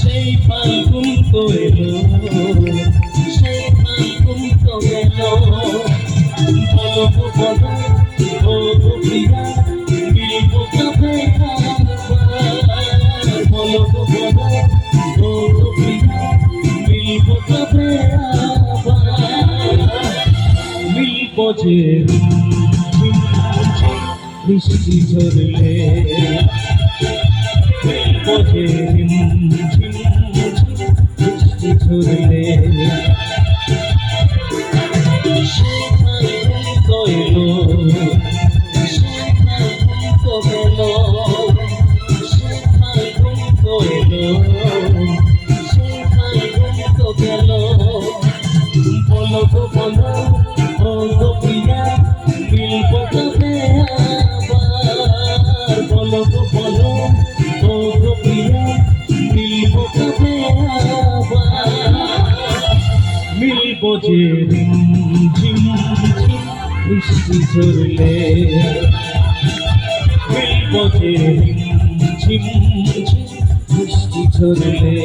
সেই ফাল্গুন তো এলো, সেই ফাল্গুন তো গেল। বলো গো বলো ও গো প্রিয়া, মিলব কবে আবার? বলো গো বলো ও গো প্রিয়া, মিলব কবে আবার? মিলব যে বৃষ্টি ঝরলে, বোঝে বৃষ্টি ঝরলে। সে ফাল্গুন তো এলো, সে ফাল্গুন তো গেল, সে ফাল্গুন তো এলো, সে ফাল্গুন তো গেল। বলো গো বলো ও গো প্রিয়া, মিলব কবে আবার? বলো গো বলো ও গো প্রিয়া, মিলব কবে আবার? মিলব যে ঝিম ঝিম বৃষ্টি ঝরলে, মিলব যে ঝিম ঝিম বৃষ্টি ঝরলে।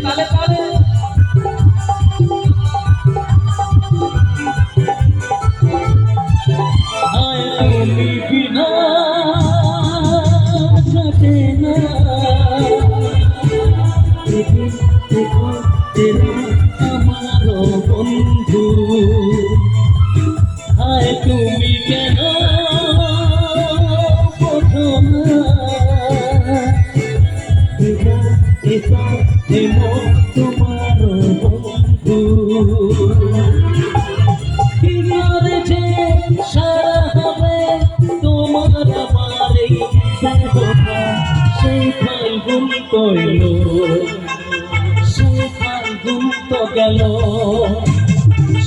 তালে তালে তুমি বিনা কাটে না, আমার বন্ধু। হায় তুমি কেন বোঝো না, তোমার বন্ধু। কি করেছে সারা হবে তোমার আমার এই ব্যবহার? সেই ফাল্গুন তো এলো, সেই ফাল্গুন তো গেল,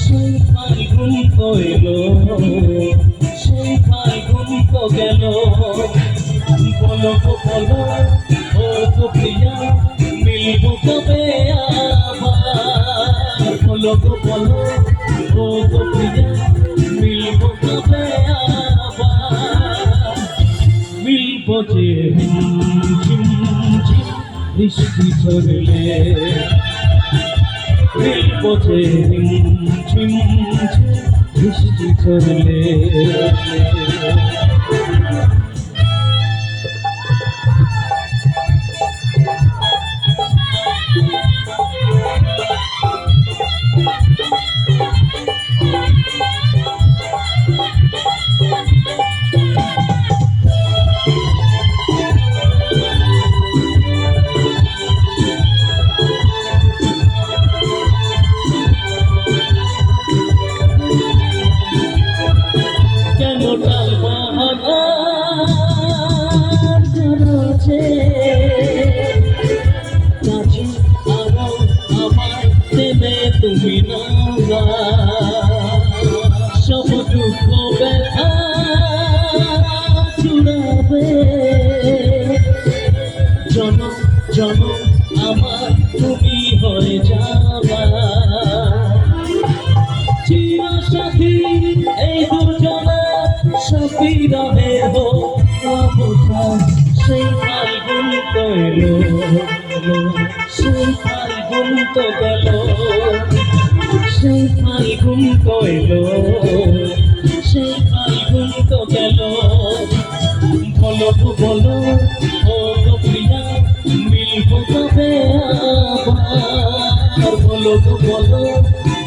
সেই ফাল্গুন তো এলো, সেই ফাল্গুন তো গেল। বলো গো বলো ও গো প্রিয়া, মিলব কবে আবার? বলো গো বলো ও গো প্রিয়া, মিলব কবে আবার? মিলব যে ঝিম ঝিম বৃষ্টি ঝরলে, মিলব যে ঝিম ঝিম বৃষ্টি ঝরলে। তুমি না সব দুঃখ ব্যথা ছুড়াবে, জনম জনম আমার তুমি হয়ে যাবা। চিরসাথী এই দুজনা সখী রহে হো অবস্থা। সেই ফাল্গুন তো এলো, সেই ফাল্গুন তো গেল, সেই ফাল্গুন তো এলো, সেই ফাল্গুন তো গেল। বলো গো বলো ও গো প্রিয়া মিলবো কবে আবার বলো গো বলো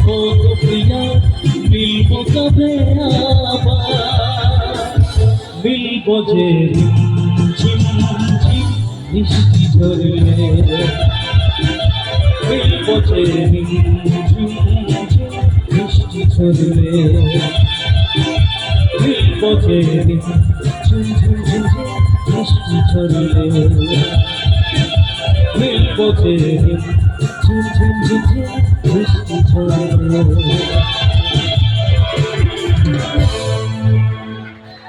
ও গো প্রিয়া মিলবো কবে আবার মিলবো যে ঝিম ঝিম বৃষ্টি ঝরলে মিলবো যে ঝিম ঝিম বৃষ্টি ঝরলে মিলবো যে ঝিম ঝিম ঝিম বৃষ্টি ঝরলে মিলবো যে ঝিম ঝিম ঝিম বৃষ্টি ঝরলে